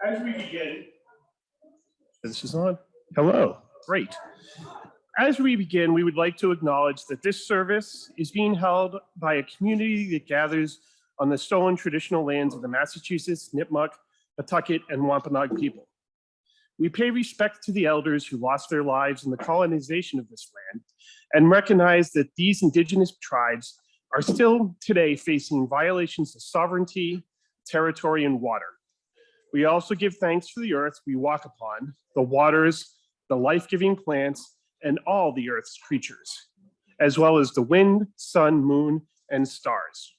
As we begin, this is on. Hello, great. As we begin, we would like to acknowledge that this service is being held by a community that gathers on the stolen traditional lands of the Massachusetts, Nipmuc, Pawtucket, and Wampanoag people. We pay respect to the elders who lost their lives in the colonization of this land and recognize that these indigenous tribes are still today facing violations of sovereignty, territory, and water. We also give thanks for the earth we walk upon, the waters, the life-giving plants, and all the earth's creatures, as well as the wind, sun, moon, and stars.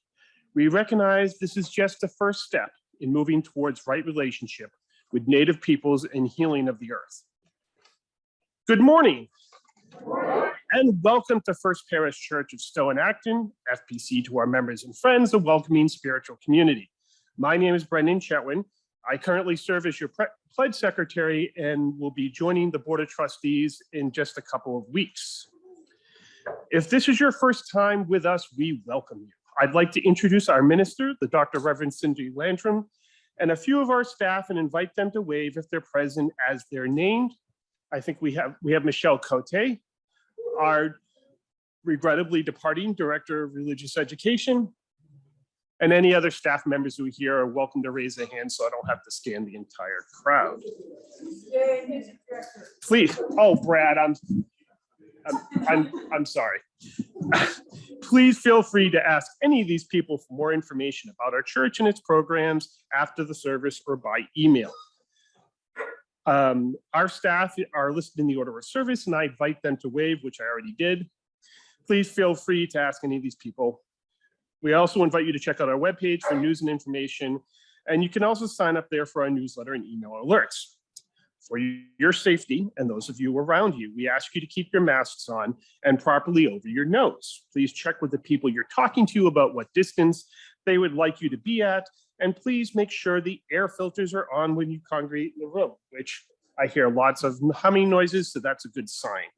We recognize this is just the first step in moving towards right relationship with Native peoples and healing of the earth. Good morning, and welcome to First Parish Church of Stowe and Acton, FPC, to our members and friends, a welcoming spiritual community. My name is Brendon Chetwynd. I currently serve as your pledge secretary and will be joining the Board of Trustees in just a couple of weeks. If this is your first time with us, we welcome you. I'd like to introduce our minister, the Dr. Reverend Cynthia Landrum, and a few of our staff and invite them to wave if they're present as they're named. I think we have Michelle Cote, our regrettably departing Director of Religious Education, and any other staff members who are here are welcome to raise a hand so I don't have to scan the entire crowd. Please, oh, Brad, I'm sorry. Please feel free to ask any of these people for more information about our church and its programs after the service or by email. Our staff are listed in the order of service and I invite them to wave, which I already did. Please feel free to ask any of these people. We also invite you to check out our webpage for news and information, and you can also sign up there for our newsletter and email alerts. For your safety and those of you around you, we ask you to keep your masks on and properly over your nose. Please check with the people you're talking to about what distance they would like you to be at, and please make sure the air filters are on when you congregate in the room, which I hear lots of humming noises, so that's a good sign.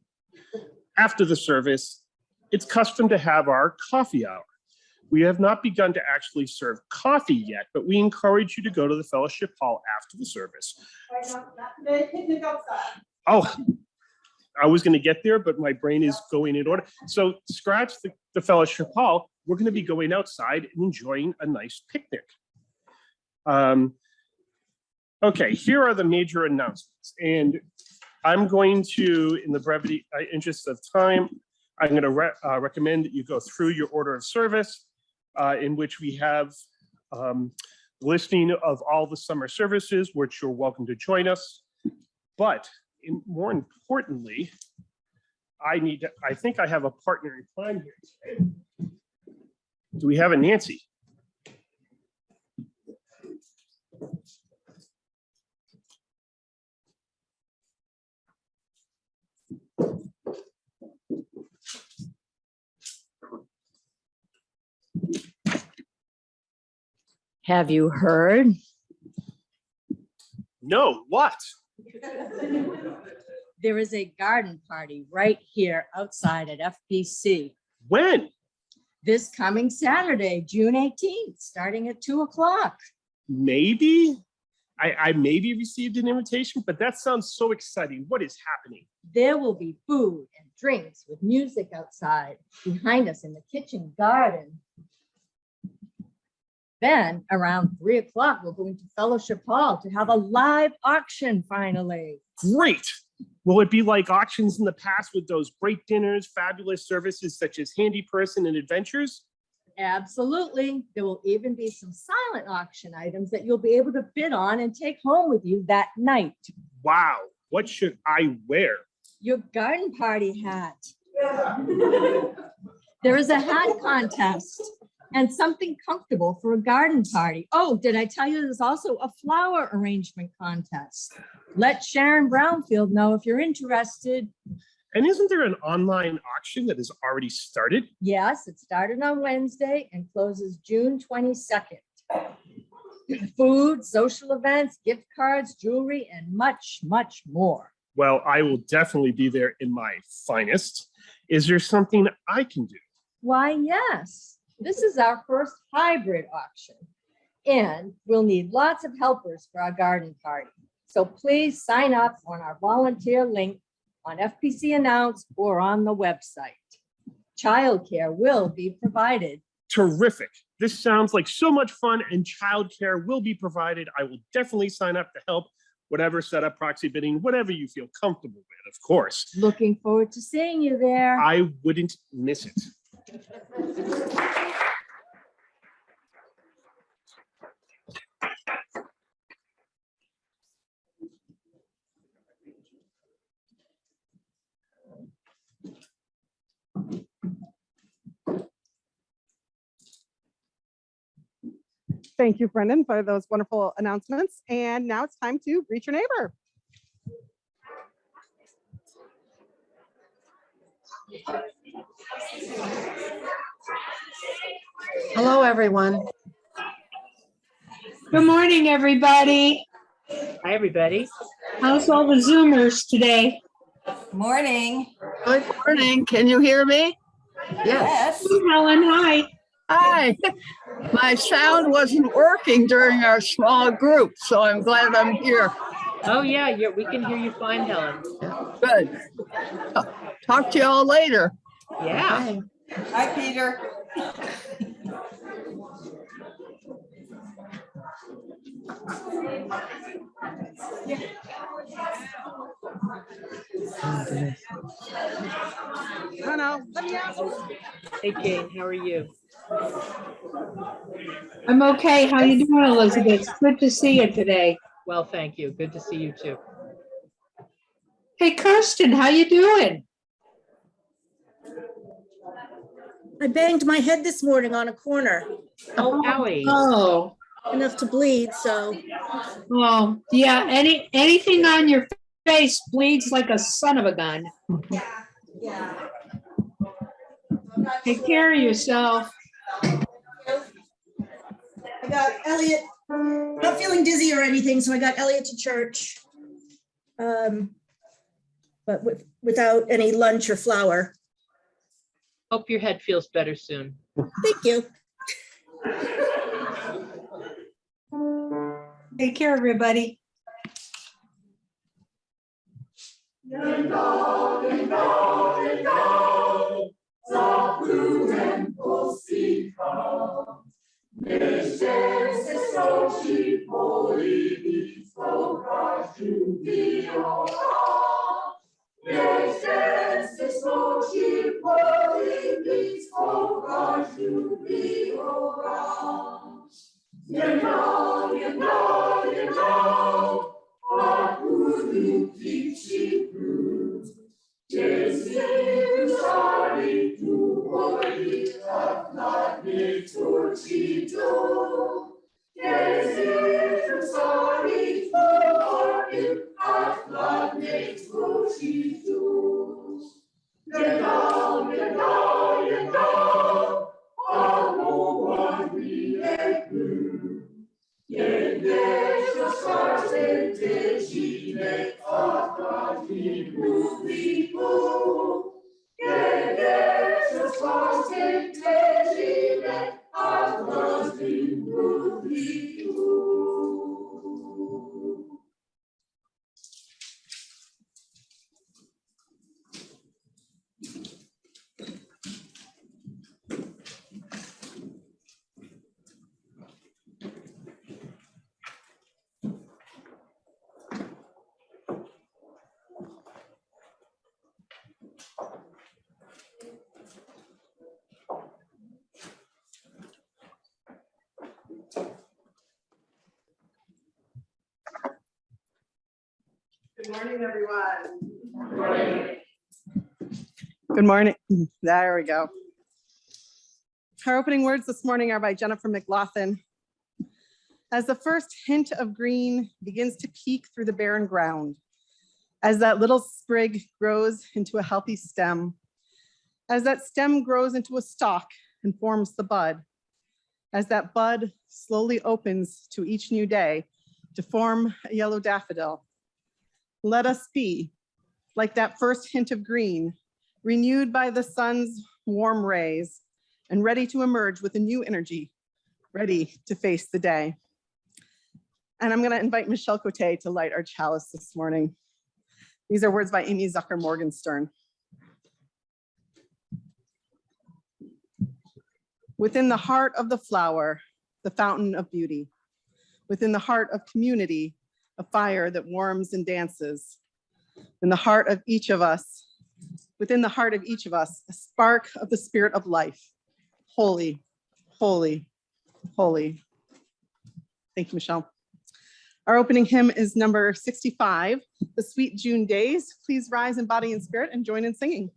After the service, it's custom to have our coffee hour. We have not begun to actually serve coffee yet, but we encourage you to go to the fellowship hall after the service. Oh, I was going to get there, but my brain is going in order. So scratch the fellowship hall. We're going to be going outside and enjoying a nice picnic. Okay, here are the major announcements. And I'm going to, in the brevity interest of time, I'm going to recommend that you go through your order of service, in which we have listing of all the summer services, which you're welcome to join us. But more importantly, I think I have a partner in crime here today. Do we have a Nancy? Have you heard? No, what? There is a garden party right here outside at FPC. When? This coming Saturday, June 18th, starting at 2 o'clock. Maybe. I maybe received an invitation, but that sounds so exciting. What is happening? There will be food and drinks with music outside behind us in the kitchen garden. Then around 3 o'clock, we're going to Fellowship Hall to have a live auction finally. Great. Will it be like auctions in the past with those great dinners, fabulous services such as Handy Person and Adventures? Absolutely. There will even be some silent auction items that you'll be able to bid on and take home with you that night. Wow. What should I wear? Your garden party hat. There is a hat contest and something comfortable for a garden party. Oh, did I tell you there's also a flower arrangement contest? Let Sharon Brownfield know if you're interested. And isn't there an online auction that has already started? Yes, it started on Wednesday and closes June 22nd. Food, social events, gift cards, jewelry, and much, much more. Well, I will definitely be there in my finest. Is there something I can do? Why, yes. This is our first hybrid auction. And we'll need lots of helpers for our garden party. So please sign up on our volunteer link on FPC Announce or on the website. Childcare will be provided. Terrific. This sounds like so much fun, and childcare will be provided. I will definitely sign up to help, whatever setup, proxy bidding, whatever you feel comfortable with, of course. Looking forward to seeing you there. I wouldn't miss it. Thank you, Brendon, for those wonderful announcements. And now it's time to greet your neighbor. Hello, everyone. Good morning, everybody. Hi, everybody. How's all the Zoomers today? Morning. Good morning. Can you hear me? Yes. Helen, hi. Hi. My sound wasn't working during our small group, so I'm glad I'm here. Oh, yeah, we can hear you fine, Helen. Good. Talk to you all later. Yeah. Hi, Peter. No, let me ask. Hey, Jane, how are you? I'm okay. How you doing, Elizabeth? It's good to see you today. Well, thank you. Good to see you too. Hey, Kirsten, how you doing? I banged my head this morning on a corner, Oh, Howie. Oh, enough to bleed, so well, yeah. Anything on your face bleeds like a son of a gun. yeah. Take care of yourself. I got Elliot, not feeling dizzy or anything, so I got Elliot to church. But without any lunch or flour. Hope your head feels better soon. Thank you. Take care, everybody. Good morning, everyone. Good morning. There we go. Our opening words this morning are by Jennifer McLaughlin. As the first hint of green begins to peek through the barren ground, as that little sprig grows into a healthy stem, as that stem grows into a stalk and forms the bud, as that bud slowly opens to each new day to form a yellow daffodil, let us be like that first hint of green, renewed by the sun's warm rays and ready to emerge with a new energy, ready to face the day. And I'm going to invite Michelle Cote to light our chalice this morning. These are words by Amy Zucker Morgenstern. Within the heart of the flower, the fountain of beauty. Within the heart of community, a fire that warms and dances. In the heart of each of us, within the heart of each of us, a spark of the spirit of life. Holy, holy, holy. Thank you, Michelle. Our opening hymn is number 65, The Sweet June Days. Please rise in body and spirit and join in singing.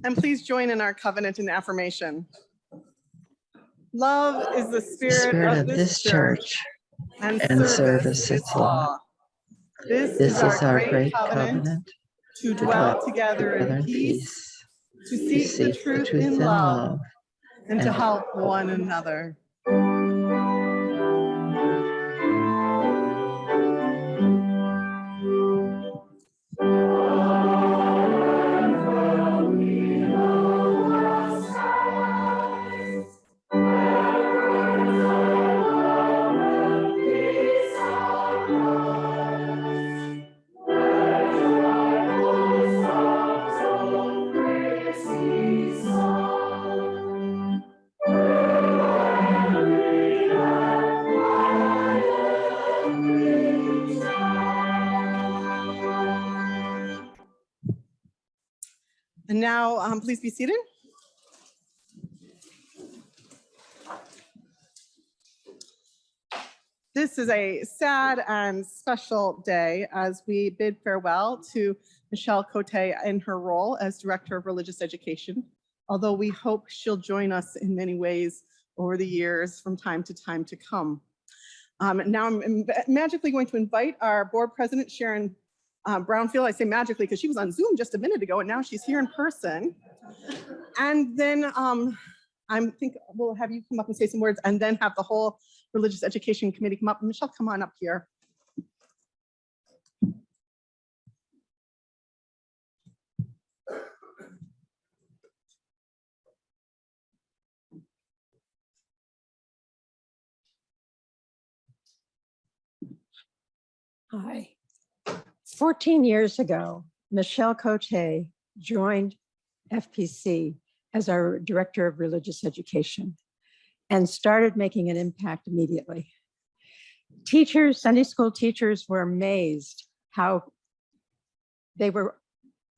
And please join in our covenant and affirmation. Love is the spirit of this church, and service its law. This is our great covenant, to dwell together in peace, to seek the truth in love, and to help one another. And now, please be seated. This is a sad and special day as we bid farewell to Michelle Cote in her role as Director of Religious Education, although we hope she'll join us in many ways over the years from time to come. Now I'm magically going to invite our board president, Sharon Brownfield. I say magically because she was on Zoom just a minute ago and now she's here in person. And then I think we'll have you come up and say some words and then have the whole Religious Education Committee come up. Michelle, come on up here. Hi. 14 years ago, Michelle Cote joined FPC as our Director of Religious Education and started making an impact immediately. Teachers, Sunday school teachers were amazed how they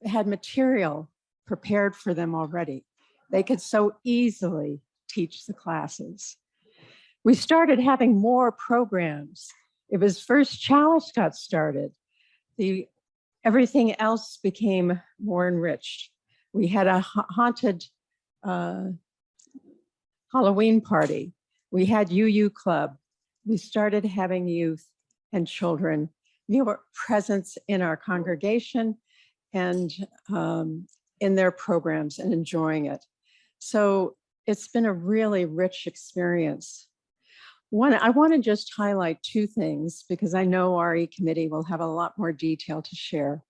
had material prepared for them already. They could so easily teach the classes. We started having more programs. It was first Chalice got started. Everything else became more enriched. We had a haunted Halloween party. We had UU Club. We started having youth and children, presence in our congregation and in their programs and enjoying it. So it's been a really rich experience. I want to just highlight two things because I know RE committee will have a lot more detail to share.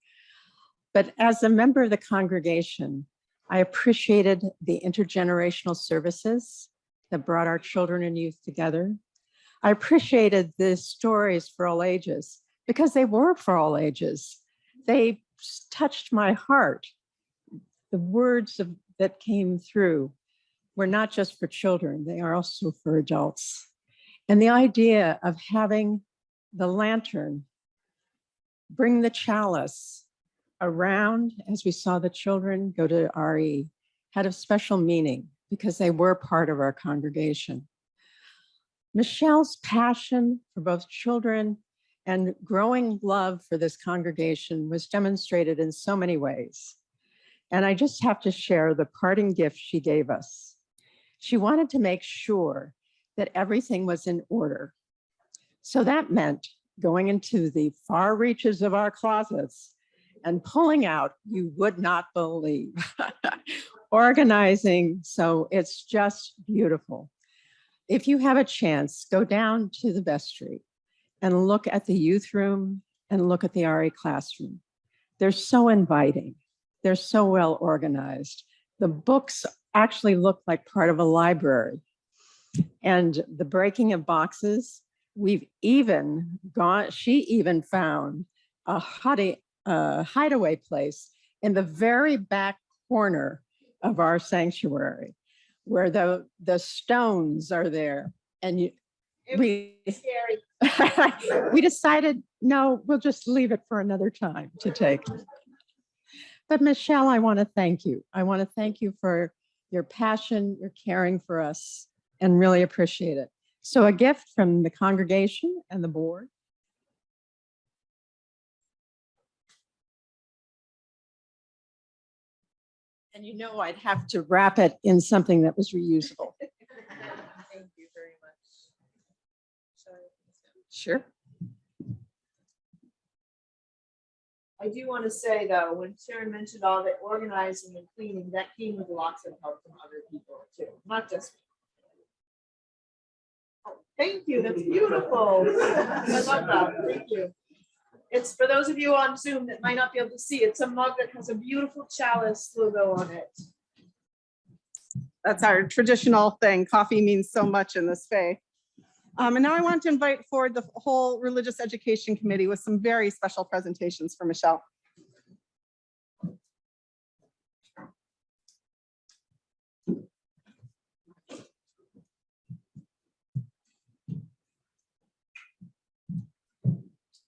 But as a member of the congregation, I appreciated the intergenerational services that brought our children and youth together. I appreciated the stories for all ages because they were for all ages. They touched my heart. The words that came through were not just for children, they are also for adults. And the idea of having the lantern bring the chalice around as we saw the children go to RE had a special meaning because they were part of our congregation. Michelle's passion for both children and growing love for this congregation was demonstrated in so many ways. And I just have to share the parting gift she gave us. She wanted to make sure that everything was in order. So that meant going into the far reaches of our closets and pulling out, you would not believe, organizing. So it's just beautiful. If you have a chance, go down to the vestry and look at the youth room and look at the RE classroom. They're so inviting. They're so well organized. The books actually look like part of a library. And the breaking of boxes, she even found a hideaway place in the very back corner of our sanctuary where the stones are there. And we decided, no, we'll just leave it for another time to take. But Michelle, I want to thank you. I want to thank you for your passion, your caring for us, and really appreciate it. So a gift from the congregation and the board. And you know I'd have to wrap it in something that was reusable. Thank you very much. Sure. I do want to say though, when Sharon mentioned all the organizing and cleaning, that came with lots of help from other people too, not just me. Oh, thank you, that's beautiful. I love that, thank you. It's for those of you on Zoom that might not be able to see, it's a mug that has a beautiful chalice logo on it. That's our traditional thing. Coffee means so much in this faith. And now I want to invite forward the whole Religious Education Committee with some very special presentations for Michelle.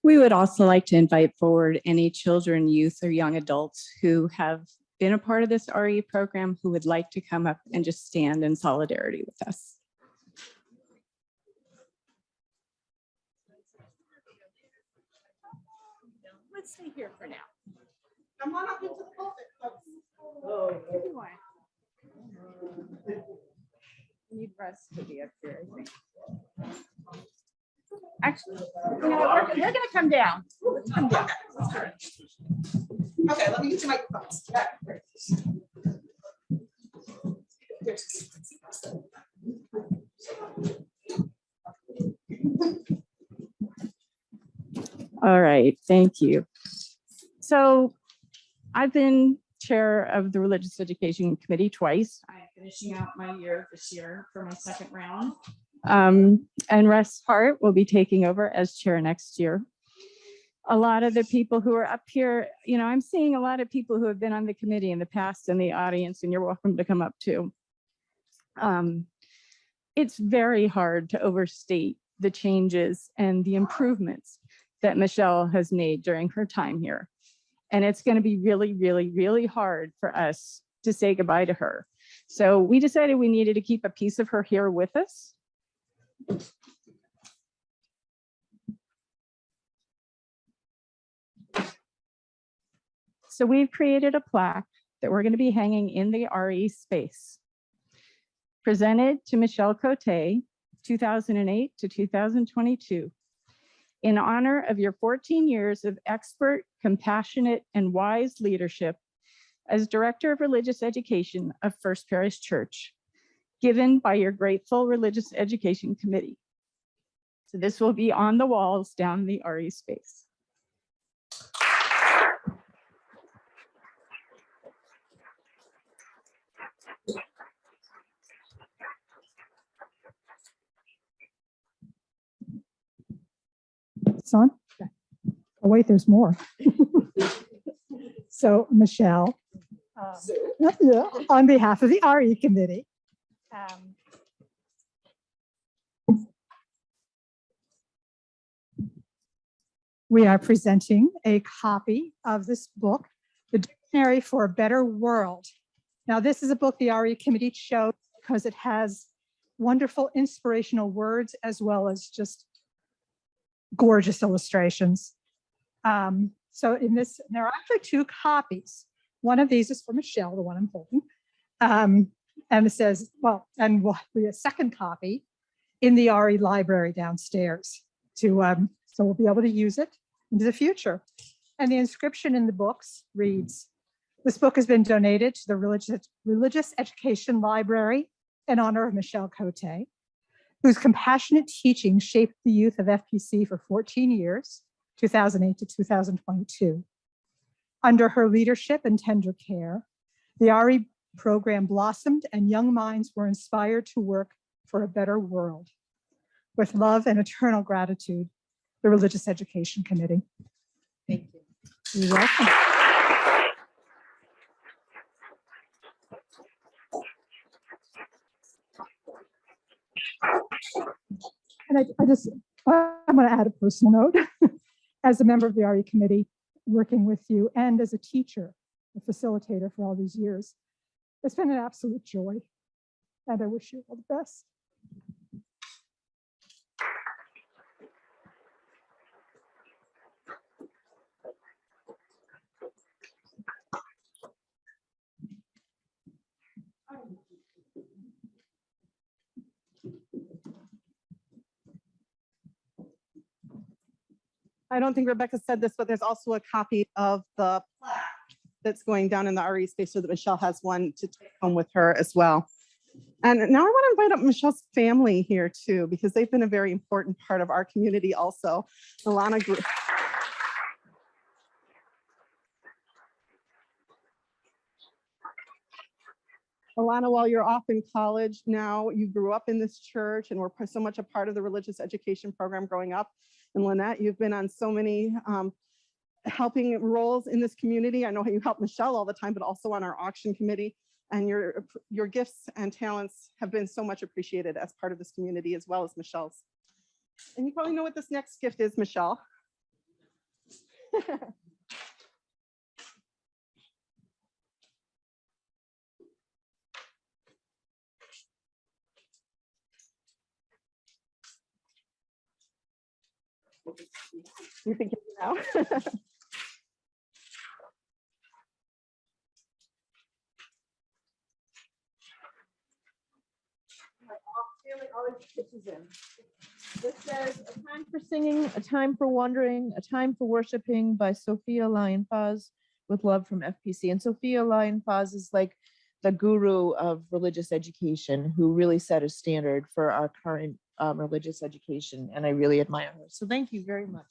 We would also like to invite forward any children, youth, or young adults who have been a part of this RE program who would like to come up and just stand in solidarity with us. Let's stay here for now. Come on up into the pulpit, folks. If you want. You need Russ to be up here, I think. Actually, you know what, we're gonna come down. Let's come down. Okay, let me get your microphones. All right, thank you. So I've been chair of the Religious Education Committee twice. I'm finishing out my year this year for my second round. And Russ Hart will be taking over as chair next year. A lot of the people who are up here, you know, I'm seeing a lot of people who have been on the committee in the past in the audience, and you're welcome to come up too. It's very hard to overstate the changes and the improvements that Michelle has made during her time here. And it's going to be really, really, really hard for us to say goodbye to her. So we decided we needed to keep a piece of her here with us. So we've created a plaque that we're going to be hanging in the RE space. Presented to Michelle Cote, 2008 to 2022, in honor of your 14 years of expert, compassionate, and wise leadership as Director of Religious Education of First Parish Church, given by your grateful Religious Education Committee. So this will be on the walls down in the RE space. It's on? Okay. Oh, wait, there's more. So Michelle, on behalf of the RE committee, we are presenting a copy of this book, The Dictionary for a Better World. Now, this is a book the RE committee chose because it has wonderful inspirational words as well as just gorgeous illustrations. So in this, there are actually two copies. One of these is for Michelle, the one I'm holding. And it says, well, and we'll be a second copy in the RE library downstairs to, so we'll be able to use it into the future. And the inscription in the books reads, this book has been donated to the Religious Education Library in honor of Michelle Cote, whose compassionate teaching shaped the youth of FPC for 14 years, 2008 to 2022. Under her leadership and tender care, the RE program blossomed and young minds were inspired to work for a better world. With love and eternal gratitude, the Religious Education Committee. Thank you. You're welcome. And I'm going to add a personal note. As a member of the RE committee, working with you, and as a teacher, a facilitator for all these years, it's been an absolute joy. And I wish you all the best. I don't think Rebecca said this, but there's also a copy of the plaque that's going down in the RE space so that Michelle has one to take home with her as well. And now I want to invite up Michelle's family here too, because they've been a very important part of our community also. Alana grew. Alana, while you're off in college now, you grew up in this church and were so much a part of the religious education program growing up. And Lynette, you've been on so many helping roles in this community. I know you help Michelle all the time, but also on our auction committee. And your gifts and talents have been so much appreciated as part of this community, as well as Michelle's. And you probably know what this next gift is, Michelle. You think you know? This says, a time for singing, a time for wondering, a time for worshiping by Sophia Lyon-Faz with love from FPC. And Sophia Lyon-Faz is like the guru of religious education who really set a standard for our current religious education. And I really admire her. So thank you very much.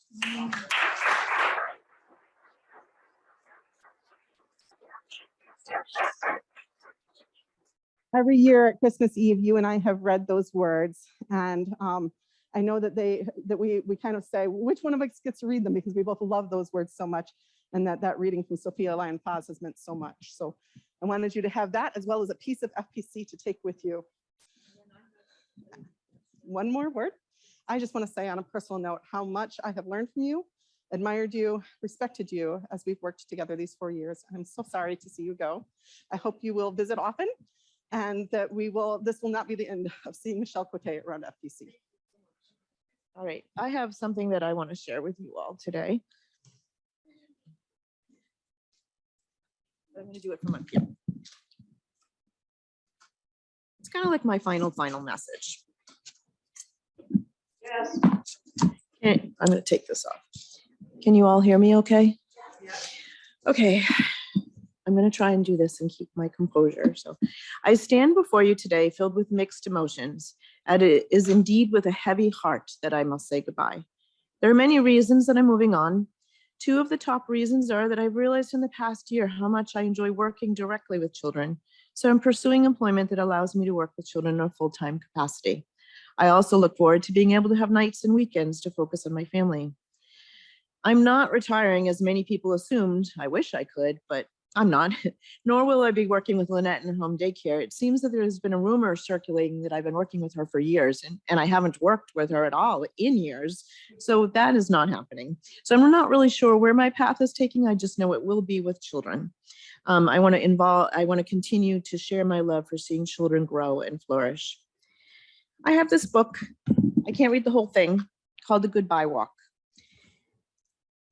Every year at Christmas Eve, you and I have read those words, and I know that we kind of say which one of us gets to read them, because we both love those words so much, and that reading from Sophia Lyon-Faz has meant so much. So I wanted you to have that as well as a piece of FPC to take with you. One more word. I just want to say on a personal note how much I have learned from you, admired you, respected you as we've worked together these 4 years. I'm so sorry to see you go. I hope you will visit often, and that this will not be the end of seeing Michelle Cote around FPC. All right, I have something that I want to share with you all today. I'm going to do it from up here. It's kind of like my final message. Yes. Okay, I'm going to take this off. Can you all hear me okay? Okay, I'm going to try and do this and keep my composure. So I stand before you today filled with mixed emotions, and it is indeed with a heavy heart that I must say goodbye. There are many reasons that I'm moving on. Two of the top reasons are that I've realized in the past year how much I enjoy working directly with children. So I'm pursuing employment that allows me to work with children in a full-time capacity. I also look forward to being able to have nights and weekends to focus on my family. I'm not retiring as many people assumed. I wish I could, but I'm not, nor will I be working with Lynette in home daycare. It seems that there's been a rumor circulating that I've been working with her for years, and I haven't worked with her at all in years. So that is not happening. So I'm not really sure where my path is taking. I just know it will be with children. I want to continue to share my love for seeing children grow and flourish. I have this book, I can't read the whole thing, called The Goodbye Walk.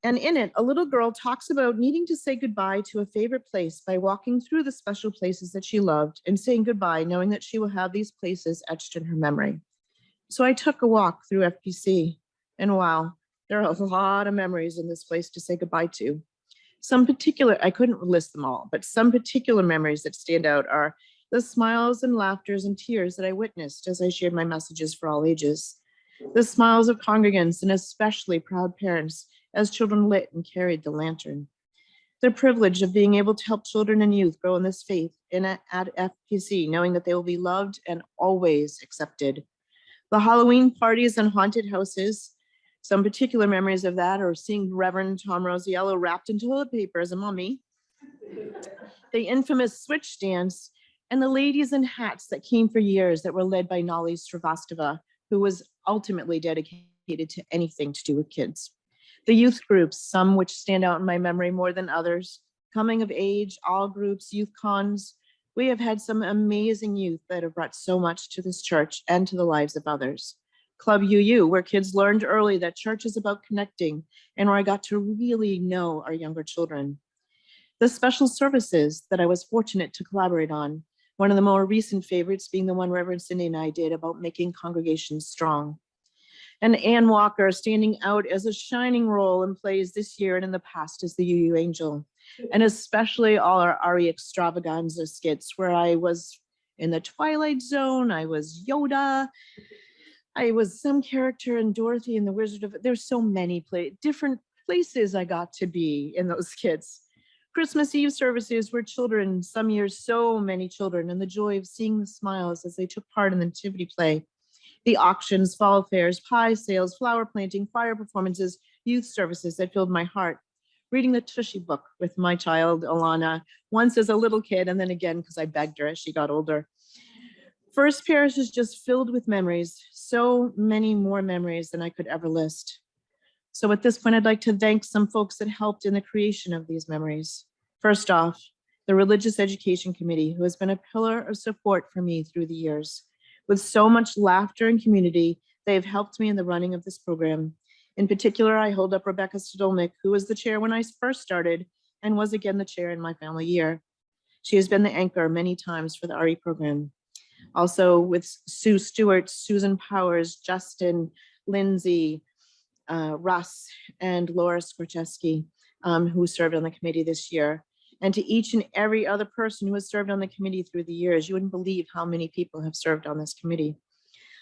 And in it, a little girl talks about needing to say goodbye to a favorite place by walking through the special places that she loved and saying goodbye, knowing that she will have these places etched in her memory. So I took a walk through FPC, and wow, there are a lot of memories in this place to say goodbye to. Some particular, I couldn't list them all, but some particular memories that stand out are the smiles and laughters and tears that I witnessed as I shared my messages for all ages. The smiles of congregants and especially proud parents as children lit and carried the lantern. The privilege of being able to help children and youth grow in this faith at FPC, knowing that they will be loved and always accepted. The Halloween parties and haunted houses, some particular memories of that are seeing Reverend Tom Rosiello wrapped in toilet paper as a mummy, the infamous switch dance, and the ladies in hats that came for years that were led by Nali Srivastava, who was ultimately dedicated to anything to do with kids. The youth groups, some which stand out in my memory more than others, coming of age, all groups, youth cons. We have had some amazing youth that have brought so much to this church and to the lives of others. Club UU, where kids learned early that church is about connecting and where I got to really know our younger children. The special services that I was fortunate to collaborate on, one of the more recent favorites being the one Reverend Cindy and I did about making congregations strong. And Ann Walker standing out as a shining role in plays this year and in the past as the UU Angel. And especially all our Ari Extravaganza skits where I was in the Twilight Zone, I was Yoda, I was some character in Dorothy and the Wizard of, there's so many different places I got to be in those skits. Christmas Eve services were children, some years so many children, and the joy of seeing the smiles as they took part in the nativity play. The auctions, fall fairs, pie sales, flower planting, fire performances, youth services that filled my heart. Reading the Tushy book with my child, Alana, once as a little kid, and then again because I begged her as she got older. First Parish is just filled with memories, so many more memories than I could ever list. So at this point, I'd like to thank some folks that helped in the creation of these memories. First off, the Religious Education Committee, who has been a pillar of support for me through the years. With so much laughter and community, they have helped me in the running of this program. In particular, I hold up Rebecca Stolnick, who was the chair when I first started and was again the chair in my family year. She has been the anchor many times for the RE program. Also with Sue Stewart, Susan Powers, Justin, Lindsay, Russ, and Laura Skorcheski, who served on the committee this year. And to each and every other person who has served on the committee through the years, you wouldn't believe how many people have served on this committee.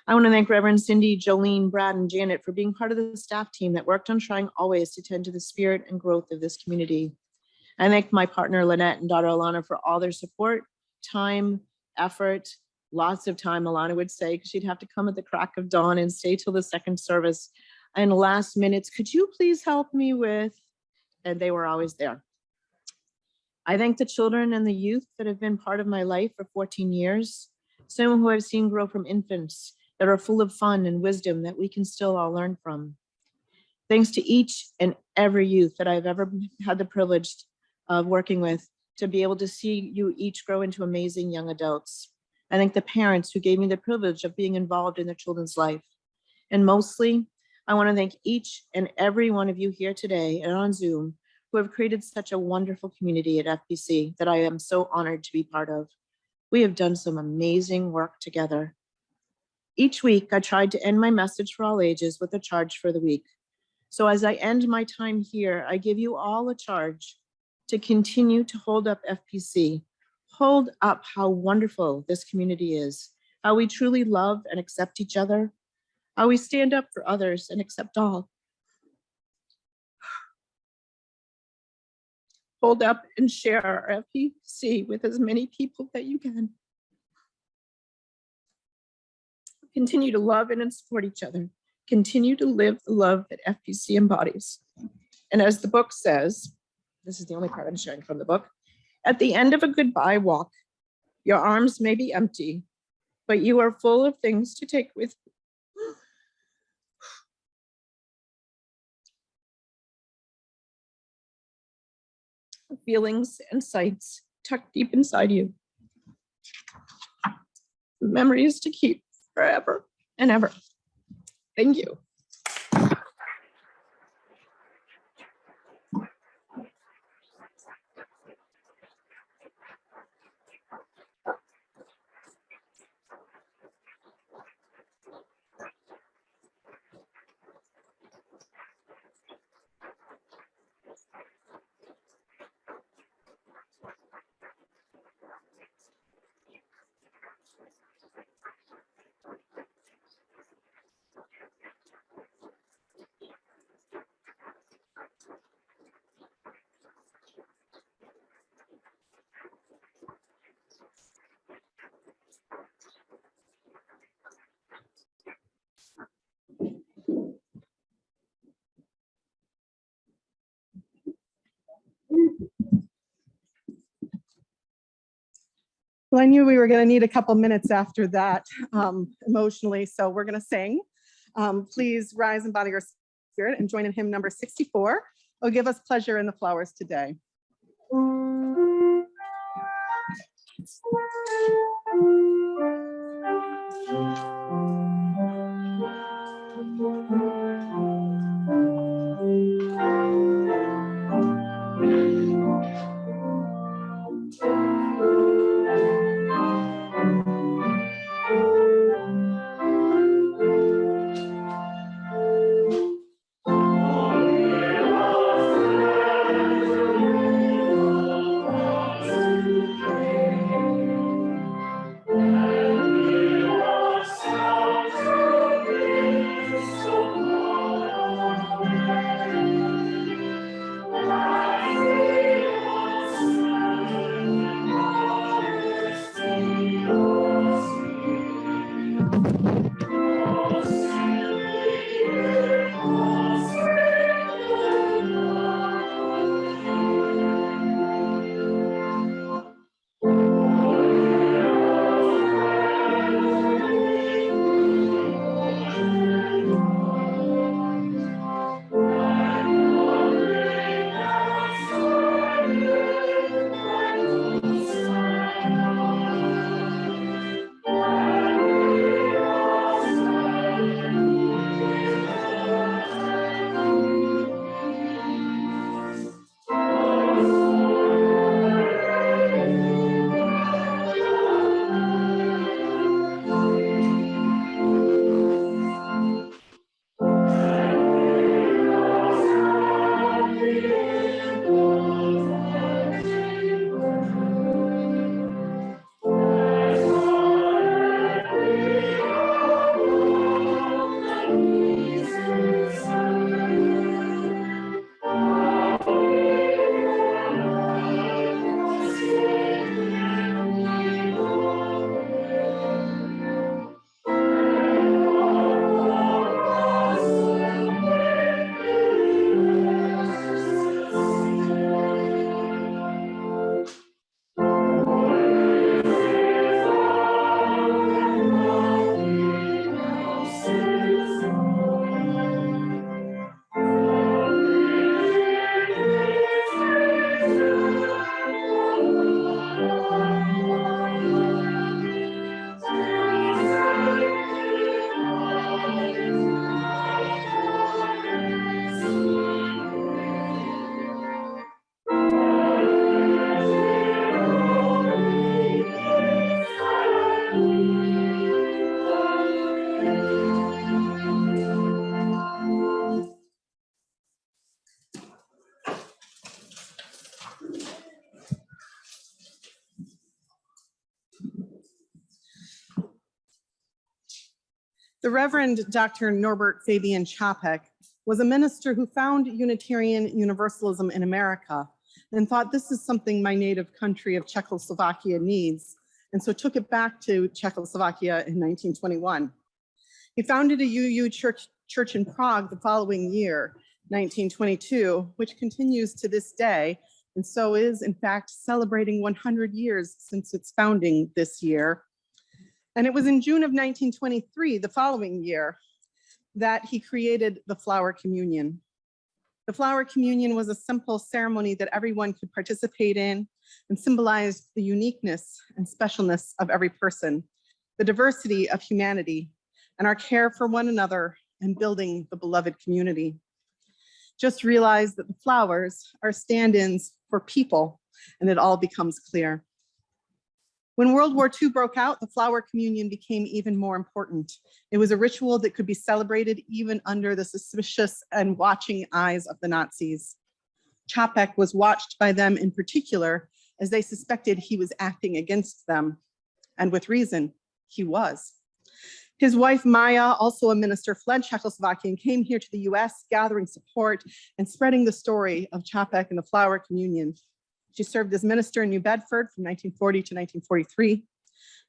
I want to thank Reverend Cindy, Jolene, Brad, and Janet for being part of the staff team that worked on trying always to tend to the spirit and growth of this community. I thank my partner, Lynette, and daughter, Alana, for all their support, time, effort, lots of time, Alana would say, because she'd have to come at the crack of dawn and stay till the second service. And last minutes, could you please help me with, and they were always there. I thank the children and the youth that have been part of my life for 14 years, some who I've seen grow from infants that are full of fun and wisdom that we can still all learn from. Thanks to each and every youth that I've ever had the privilege of working with to be able to see you each grow into amazing young adults. I thank the parents who gave me the privilege of being involved in their children's life. And mostly, I want to thank each and every one of you here today and on Zoom who have created such a wonderful community at FPC that I am so honored to be part of. We have done some amazing work together. Each week, I tried to end my message for all ages with a charge for the week. So as I end my time here, I give you all a charge to continue to hold up FPC. Hold up how wonderful this community is, how we truly love and accept each other, how we stand up for others and accept all. Hold up and share our FPC with as many people that you can. Continue to love and support each other. Continue to live the love that FPC embodies. And as the book says, this is the only part I'm sharing from the book, at the end of a goodbye walk, your arms may be empty, but you are full of things to take with you. Feelings and sights tucked deep inside you. Memories to keep forever and ever. Thank you. Well, I knew we were going to need a couple minutes after that emotionally, so we're going to sing. Please rise in body or spirit and join in hymn number 64. Oh, give us pleasure in the flowers today. The Reverend Dr. Norbert Fabian Čapek was a minister who found Unitarian Universalism in America and thought, this is something my native country of Czechoslovakia needs, and so took it back to Czechoslovakia in 1921. He founded a UU church in Prague the following year, 1922, which continues to this day, and so is in fact celebrating 100 years since its founding this year. And it was in June of 1923, the following year, that he created the Flower Communion. The Flower Communion was a simple ceremony that everyone could participate in and symbolized the uniqueness and specialness of every person, the diversity of humanity, and our care for one another and building the beloved community. Just realize that the flowers are stand-ins for people, and it all becomes clear. When World War II broke out, the Flower Communion became even more important. It was a ritual that could be celebrated even under the suspicious and watching eyes of the Nazis. Čapek was watched by them in particular, as they suspected he was acting against them. And with reason, he was. His wife, Maya, also a minister, fled Czechoslovakia and came here to the US, gathering support and spreading the story of Čapek and the Flower Communion. She served as minister in New Bedford from 1940 to 1943.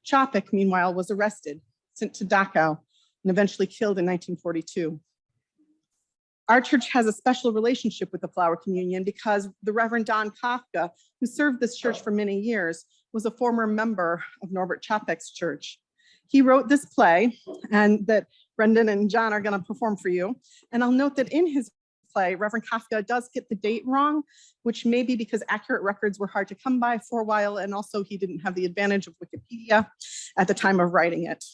Čapek, meanwhile, was arrested, sent to Dachau, and eventually killed in 1942. Our church has a special relationship with the Flower Communion because the Reverend Don Kafka, who served this church for many years, was a former member of Norbert Čapek's church. He wrote this play, and that Brendon and John are going to perform for you. And I'll note that in his play, Reverend Kafka does get the date wrong, which may be because accurate records were hard to come by for a while, and also he didn't have the advantage of Wikipedia at the time of writing it.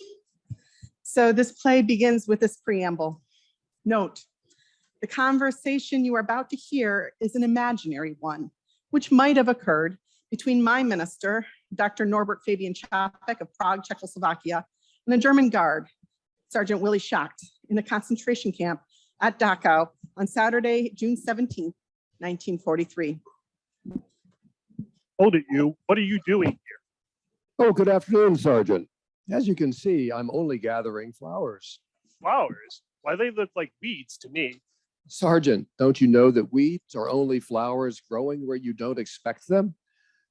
So this play begins with this preamble. Note, the conversation you are about to hear is an imaginary one, which might have occurred between my minister, Dr. Norbert Fabian Čapek of Prague, Czechoslovakia, and a German guard, Sergeant Willy Schacht, in a concentration camp at Dachau on Saturday, June 17th, 1943. Hold it, you. What are you doing here? Oh, good afternoon, Sergeant. As you can see, I'm only gathering flowers. Flowers? Why, they look like weeds to me. Sergeant, don't you know that weeds are only flowers growing where you don't expect them?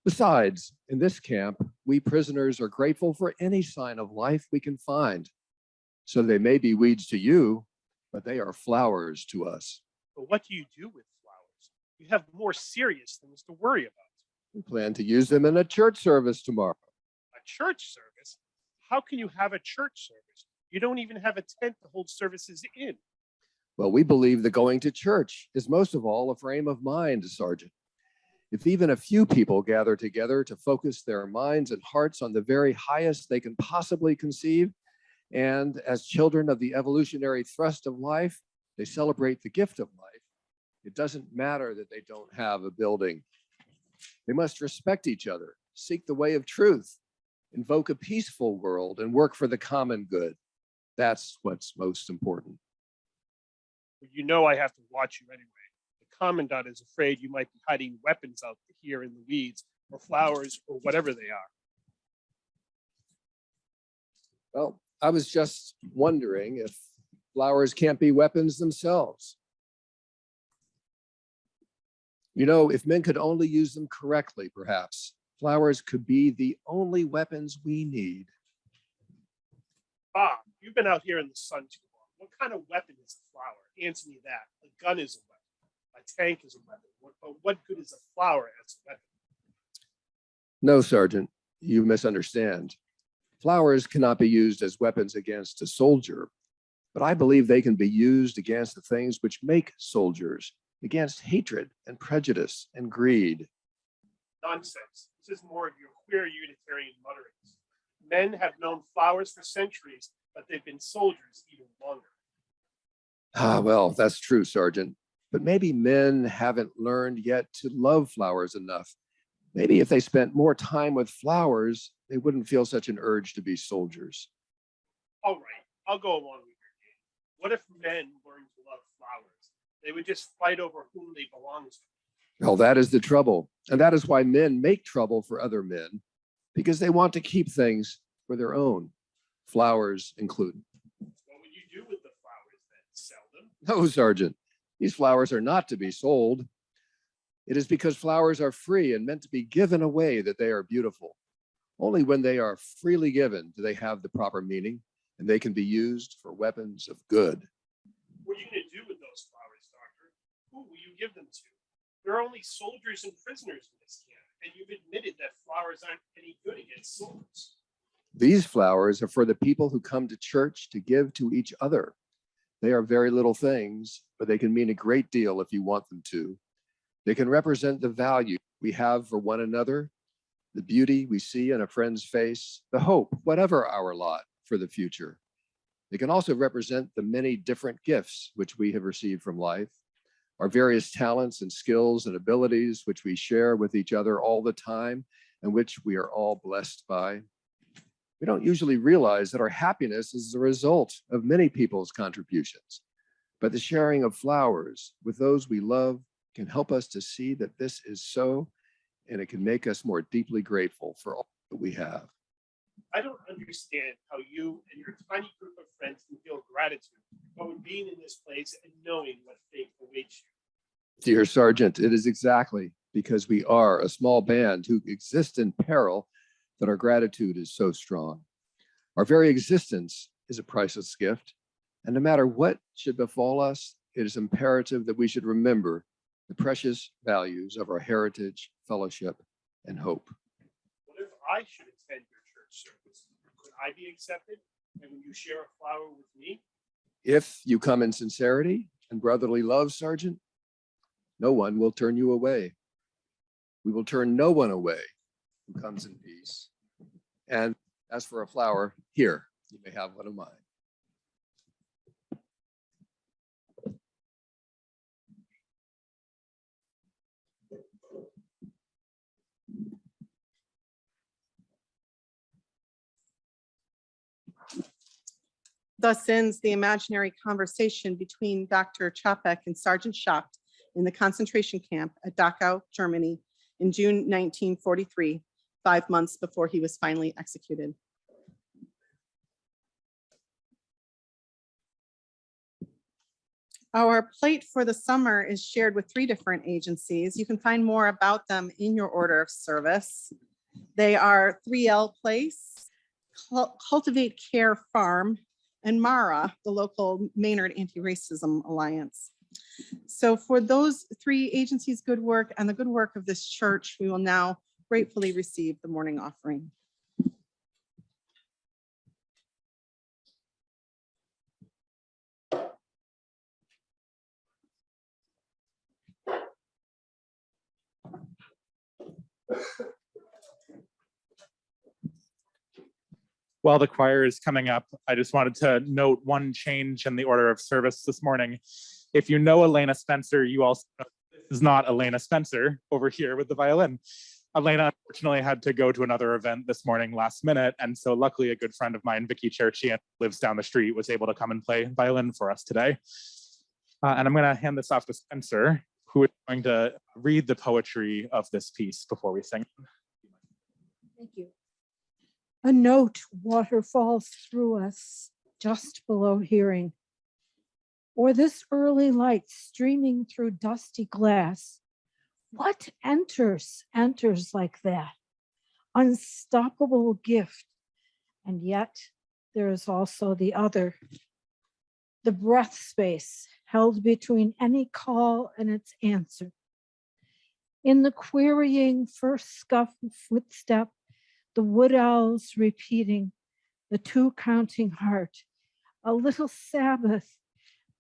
Besides, in this camp, we prisoners are grateful for any sign of life we can find. So they may be weeds to you, but they are flowers to us. But what do you do with flowers? You have more serious things to worry about. We plan to use them in a church service tomorrow. A church service? How can you have a church service? You don't even have a tent to hold services in. Well, we believe that going to church is most of all a frame of mind, Sergeant. If even a few people gather together to focus their minds and hearts on the very highest they can possibly conceive, and as children of the evolutionary thrust of life, they celebrate the gift of life, it doesn't matter that they don't have a building. They must respect each other, seek the way of truth, invoke a peaceful world, and work for the common good. That's what's most important. You know I have to watch you anyway. The commandant is afraid you might be hiding weapons out here in the weeds, or flowers, or whatever they are. Well, I was just wondering if flowers can't be weapons themselves. You know, if men could only use them correctly, perhaps, flowers could be the only weapons we need. Bob, you've been out here in the sun too long. What kind of weapon is a flower? Answer me that. A gun is a weapon. A tank is a weapon. But what good is a flower as a weapon? No, Sergeant, you misunderstand. Flowers cannot be used as weapons against a soldier, but I believe they can be used against the things which make soldiers, against hatred and prejudice and greed. Nonsense. This is more of your queer Unitarian mutterings. Men have known flowers for centuries, but they've been soldiers even longer. Ah, well, that's true, Sergeant. But maybe men haven't learned yet to love flowers enough. Maybe if they spent more time with flowers, they wouldn't feel such an urge to be soldiers. All right, I'll go along with your game. What if men learned to love flowers? They would just fight over whom they belong to. Well, that is the trouble. And that is why men make trouble for other men, because they want to keep things for their own, flowers included. What would No, Sergeant, these flowers are not to be sold. It is because flowers are free and meant to be given away that they are beautiful. Only when they are freely given do they have the proper meaning, and they can be used for weapons of good. What are you going to do with those flowers, Doctor? Who will you give them to? There are only soldiers and prisoners in this camp, and you've admitted that flowers aren't any good against swords. These flowers are for the people who come to church to give to each other. They are very little things, but they can mean a great deal if you want them to. They can represent the value we have for one another, the beauty we see in a friend's face, the hope, whatever our lot, for the future. They can also represent the many different gifts which we have received from life, our various talents and skills and abilities which we share with each other all the time and which we are all blessed by. We don't usually realize that our happiness is the result of many people's contributions, but the sharing of flowers with those we love can help us to see that this is so, and it can make us more deeply grateful for all that we have. I don't understand how you and your tiny group of friends can feel gratitude over being in this place and knowing what fate awaits you. Dear Sergeant, it is exactly because we are a small band who exist in peril that our gratitude is so strong. Our very existence is a priceless gift, and no matter what should befall us, it is imperative that we should remember the precious values of our heritage, fellowship, and hope. What if I should attend your church service? Could I be accepted? And will you share a flower with me? If you come in sincerity and brotherly love, Sergeant, no one will turn you away. We will turn no one away who comes in peace. And as for a flower, here, you may have one of mine. Thus ends the imaginary conversation between Dr. Čapek and Sergeant Schacht in the concentration camp at Dachau, Germany in June 1943, 5 months before he was finally executed. Our plate for the summer is shared with 3 different agencies. You can find more about them in your order of service. They are 3L Place, Cultivate Care Farm, and MARA, the local Maynard Anti-Racism Alliance. So for those 3 agencies' good work and the good work of this church, we will now gratefully receive the morning offering. While the choir is coming up, I just wanted to note one change in the order of service this morning. If you know Elena Spencer, you also know this is not Elena Spencer over here with the violin. Elena unfortunately had to go to another event this morning last minute, and so luckily a good friend of mine, Vicky Cherchian, lives down the street, was able to come and play violin for us today. And I'm going to hand this off to Spencer, who is going to read the poetry of this piece before we sing. Thank you. A note waterfalls through us just below hearing, or this early light streaming through dusty glass. What enters like that? Unstoppable gift. And yet there is also the other, the breath space held between any call and its answer. In the querying first scuff footstep, the wood owls repeating, the 2 counting heart, a little Sabbath,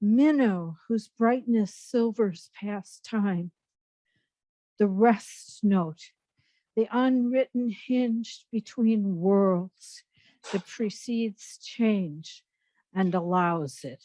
minnow whose brightness silvers past time. The rest note, the unwritten hinge between worlds that precedes change and allows it.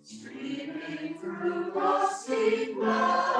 Streaming through the stigma.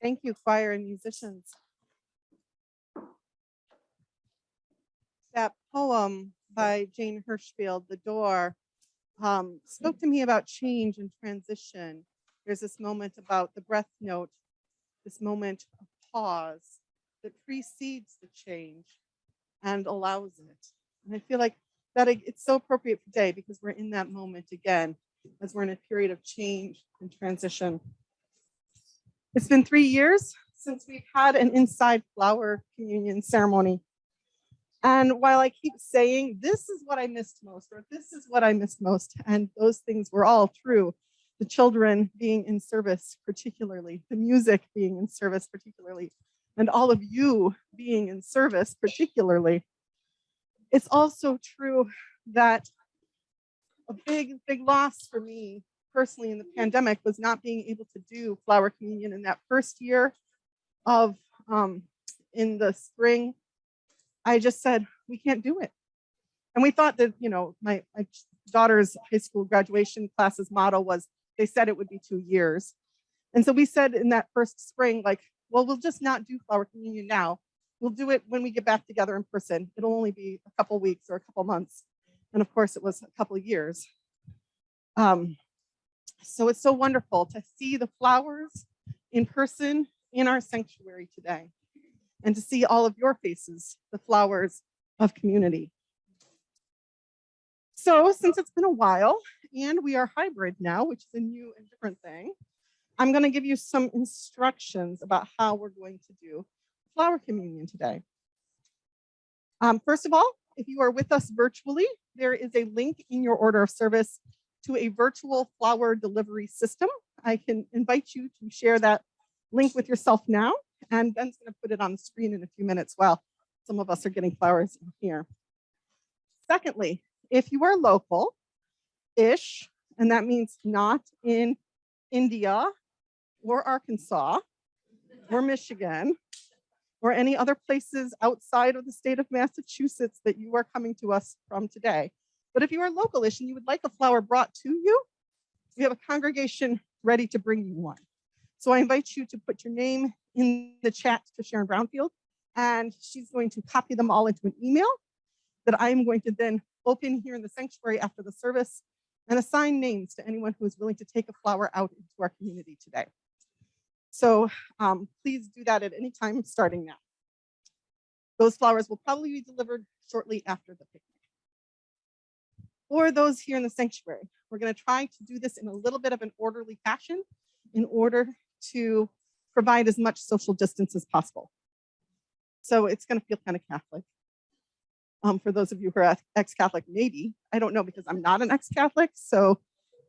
Thank you, choir and musicians. That poem by Jane Hirschfield, The Door, spoke to me about change and transition. There's this moment about the breath note, this moment of pause that precedes the change and allows it. And I feel like that it's so appropriate today because we're in that moment again, as we're in a period of change and transition. It's been 3 years since we've had an inside flower communion ceremony. And while I keep saying, this is what I missed most, or this is what I missed most, and those things were all true, the children being in service particularly, the music being in service particularly, and all of you being in service particularly, it's also true that a big loss for me personally in the pandemic was not being able to do flower communion in that first year of in the spring. I just said, we can't do it. And we thought that, you know, my daughter's high school graduation class's motto was, they said it would be 2 years. And so we said in that first spring, like, well, we'll just not do flower communion now. We'll do it when we get back together in person. It'll only be a couple weeks or a couple months. And of course it was a couple of years. So it's so wonderful to see the flowers in person in our sanctuary today, and to see all of your faces, the flowers of community. So since it's been a while and we are hybrid now, which is a new and different thing, I'm going to give you some instructions about how we're going to do flower communion today. First of all, if you are with us virtually, there is a link in your order of service to a virtual flower delivery system. I can invite you to share that link with yourself now, and Ben's going to put it on the screen in a few minutes while some of us are getting flowers in here. Secondly, if you are local-ish, and that means not in India or Arkansas or Michigan or any other places outside of the state of Massachusetts that you are coming to us from today, but if you are local-ish and you would like a flower brought to you, we have a congregation ready to bring you one. So I invite you to put your name in the chat to Sharon Brownfield, and she's going to copy them all into an email that I'm going to then open here in the sanctuary after the service and assign names to anyone who is willing to take a flower out into our community today. So please do that at any time starting now. Those flowers will probably be delivered shortly after the picnic. For those here in the sanctuary, we're going to try to do this in a little bit of an orderly fashion in order to provide as much social distance as possible. So it's going to feel kind of Catholic. For those of you who are ex-Catholic, maybe. I don't know, because I'm not an ex-Catholic. So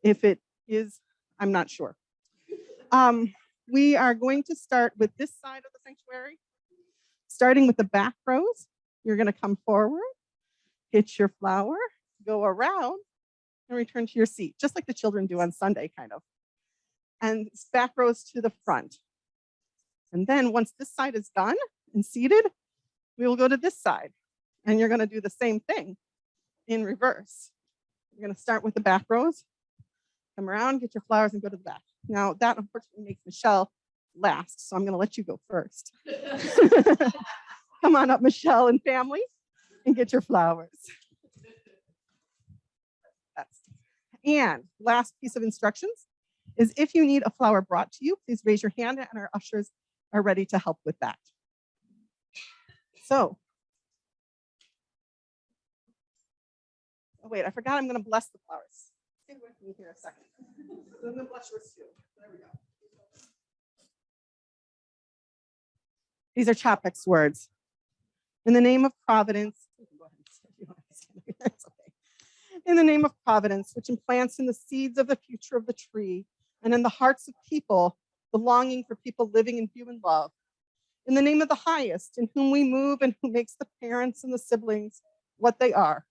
if it is, I'm not sure. We are going to start with this side of the sanctuary, starting with the back rows. You're going to come forward, hit your flower, go around, and return to your seat, just like the children do on Sunday, kind of. And back rows to the front. And then once this side is done and seated, we will go to this side. And you're going to do the same thing in reverse. You're going to start with the back rows, come around, get your flowers, and go to the back. Now, that unfortunately makes Michelle last, so I'm going to let you go first. Come on up, Michelle and family, and get your flowers. And last piece of instructions is, if you need a flower brought to you, please raise your hand and our ushers are ready to help with that. So, oh wait, I forgot I'm going to bless the flowers. Stay with me here a second. I'm going to bless yours too. There we go. These are Čapek's words. In the name of Providence, in the name of Providence, which implants in the seeds of the future of the tree and in the hearts of people, the longing for people living in human love. In the name of the highest, in whom we move and who makes the parents and the siblings what they are.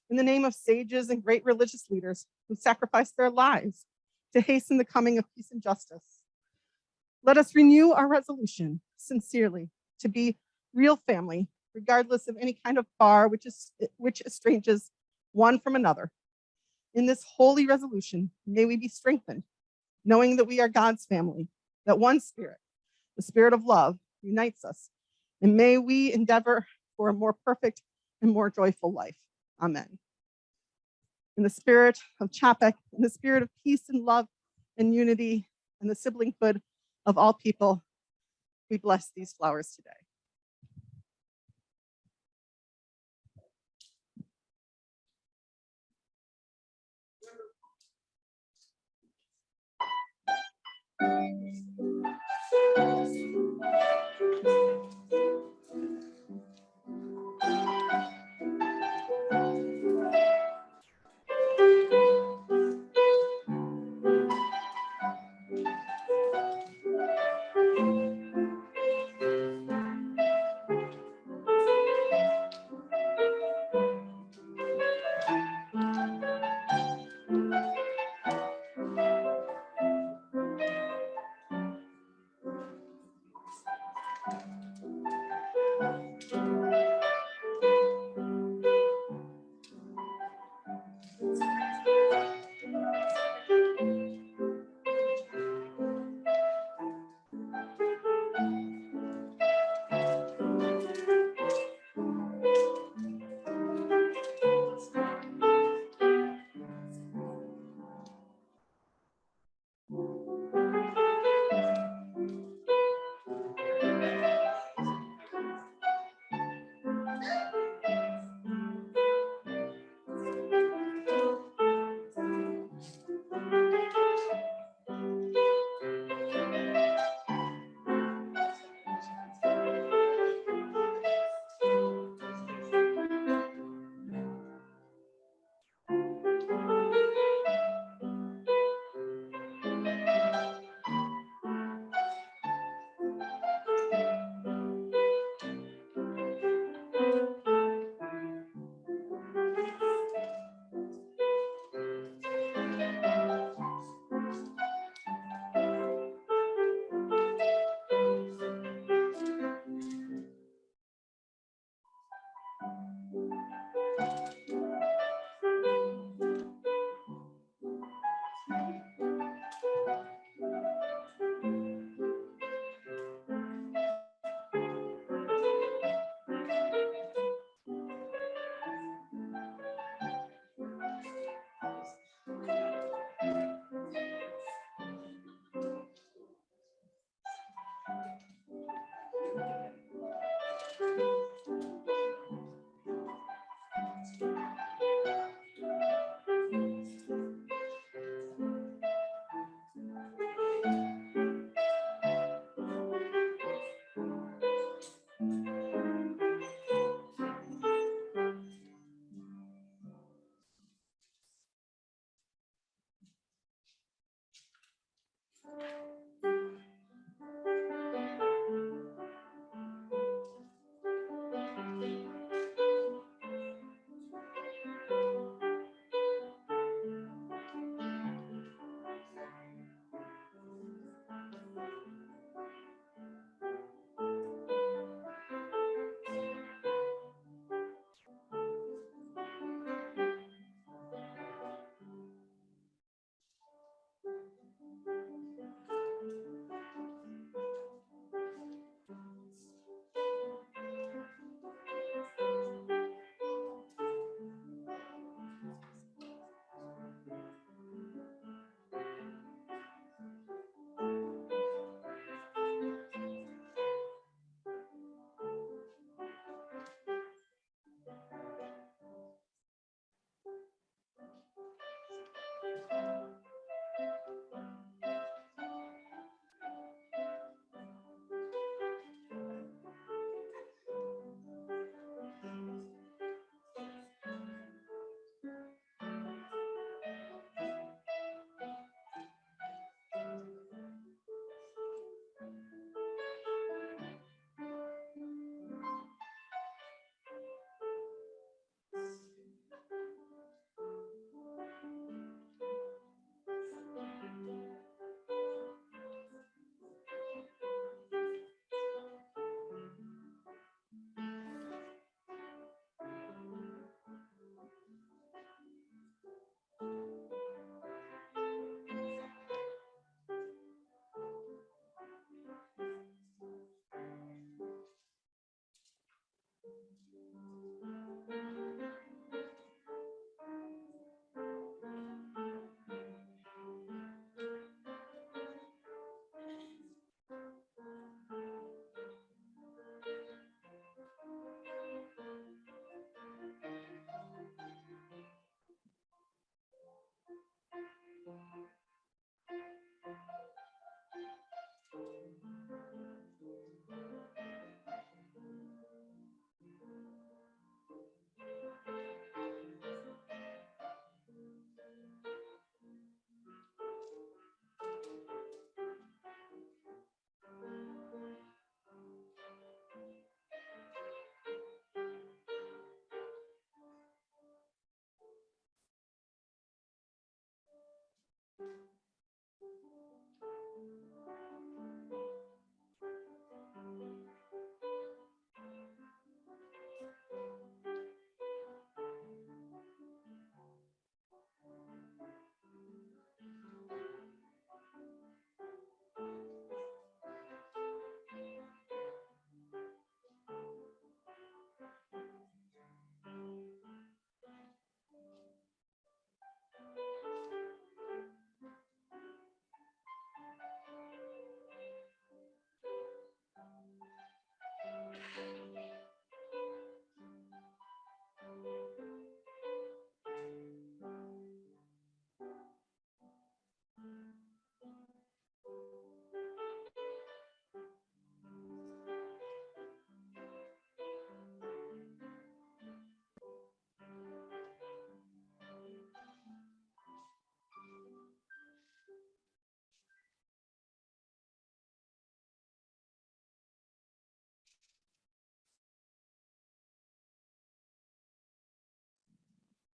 In the name of sages and great religious leaders who sacrificed their lives to hasten the coming of peace and justice. Let us renew our resolution sincerely to be real family, regardless of any kind of bar which estranges one from another. In this holy resolution, may we be strengthened, knowing that we are God's family, that one spirit, the spirit of love, unites us. And may we endeavor for a more perfect and more joyful life. Amen. In the spirit of Čapek, in the spirit of peace and love and unity and the siblinghood of all people, we bless these flowers today.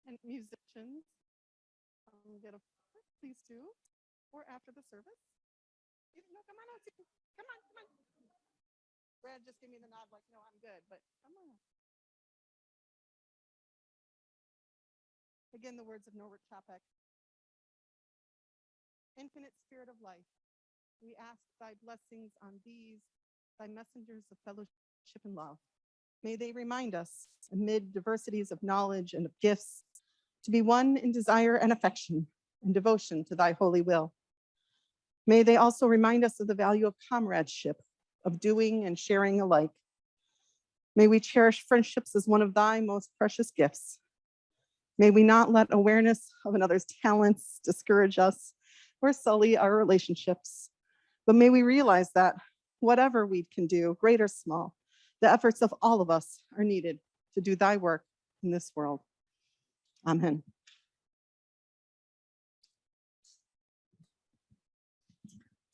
And musicians, get a please do, or after the service. No, come on out, come on, come on. Brad just gave me the nod like, no, I'm good, but come on. Again, the words of Norbert Čapek. Infinite Spirit of life, we ask thy blessings on these, thy messengers of fellowship and love. May they remind us, amid diversities of knowledge and of gifts, to be one in desire and affection and devotion to thy holy will. May they also remind us of the value of comradeship, of doing and sharing alike. May we cherish friendships as one of thy most precious gifts. May we not let awareness of another's talents discourage us or sully our relationships, but may we realize that whatever we can do, great or small, the efforts of all of us are needed to do thy work in this world. Amen.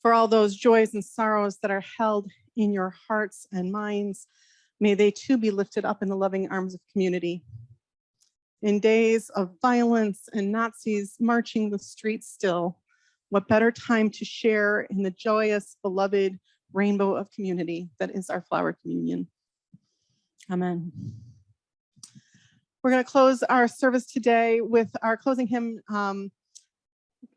For all those joys and sorrows that are held in your hearts and minds, may they too be lifted up in the loving arms of community. In days of violence and Nazis marching the streets still, what better time to share in the joyous, beloved rainbow of community that is our flower communion. Amen. We're going to close our service today with our closing hymn.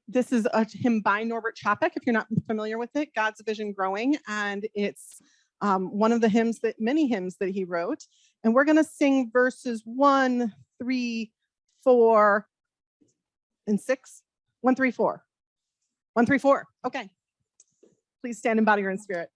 This is a hymn by Norbert Čapek, if you're not familiar with it, God's Vision Growing, and it's one of the hymns many hymns that he wrote. And we're going to sing verses 1, 3, 4, and 6. 1, 3, 4. 1, 3, 4. Okay. Please stand in body or in spirit.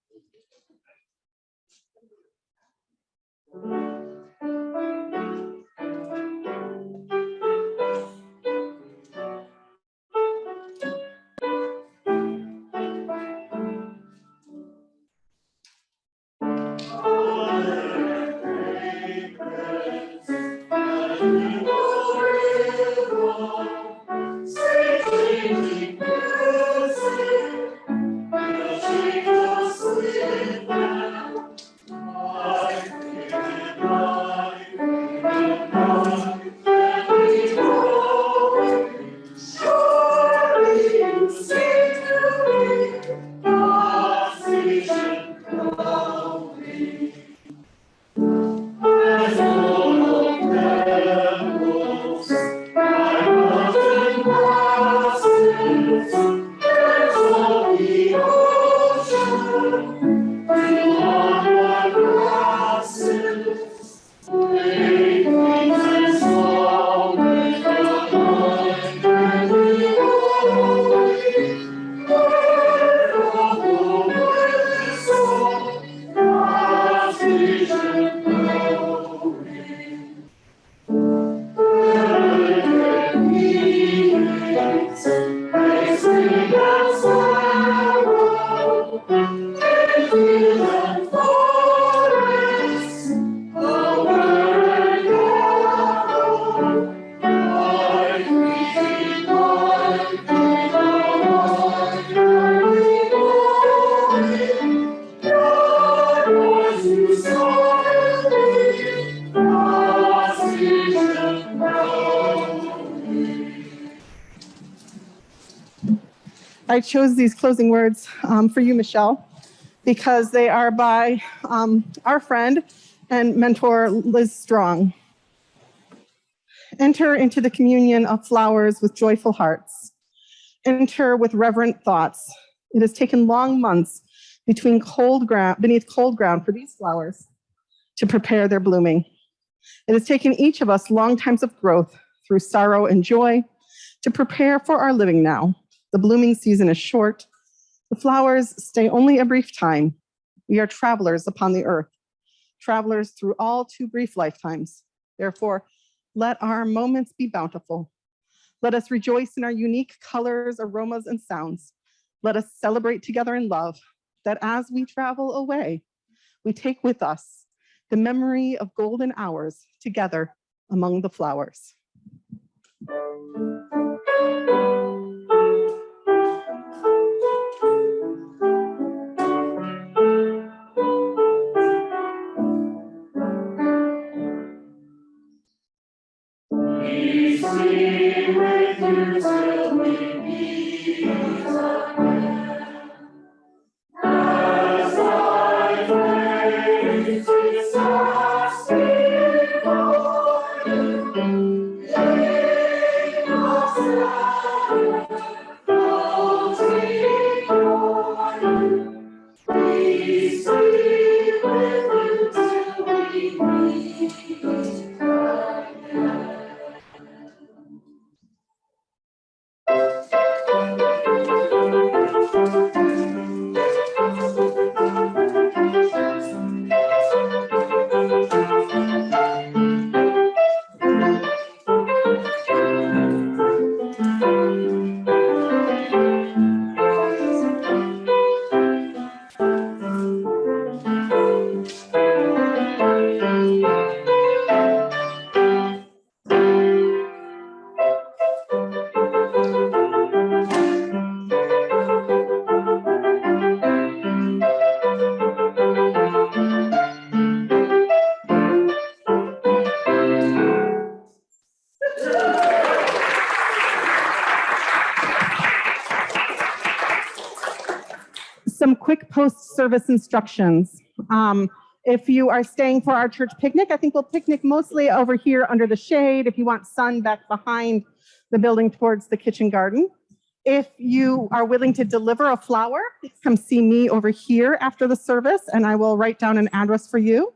I chose these closing words for you, Michelle, because they are by our friend and mentor, Liz Strong. Enter into the communion of flowers with joyful hearts. Enter with reverent thoughts. It has taken long months beneath cold ground for these flowers to prepare their blooming. It has taken each of us long times of growth through sorrow and joy to prepare for our living now. The blooming season is short. The flowers stay only a brief time. We are travelers upon the earth, travelers through all too brief lifetimes. Therefore, let our moments be bountiful. Let us rejoice in our unique colors, aromas, and sounds. Let us celebrate together in love, that as we travel away, we take with us the memory of golden hours together among the flowers. We sing with you till we meet again. As I praise with trusting for you, lay not silent, floating for you. We sleep with you till we meet again. Some quick post-service instructions. If you are staying for our church picnic, I think we'll picnic mostly over here under the shade. If you want sun, back behind the building towards the kitchen garden. If you are willing to deliver a flower, come see me over here after the service and I will write down an address for you.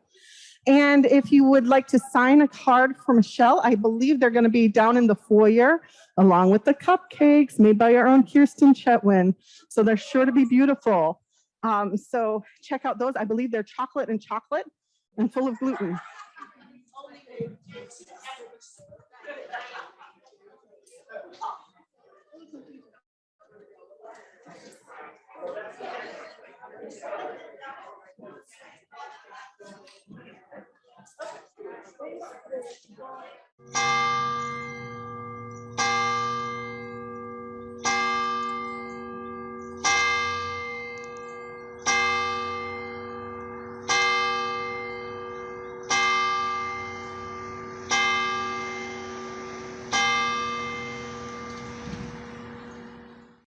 And if you would like to sign a card for Michelle, I believe they're going to be down in the foyer along with the cupcakes made by our own Kirsten Chetwynd. So they're sure to be beautiful. So check out those. I believe they're chocolate and full of gluten.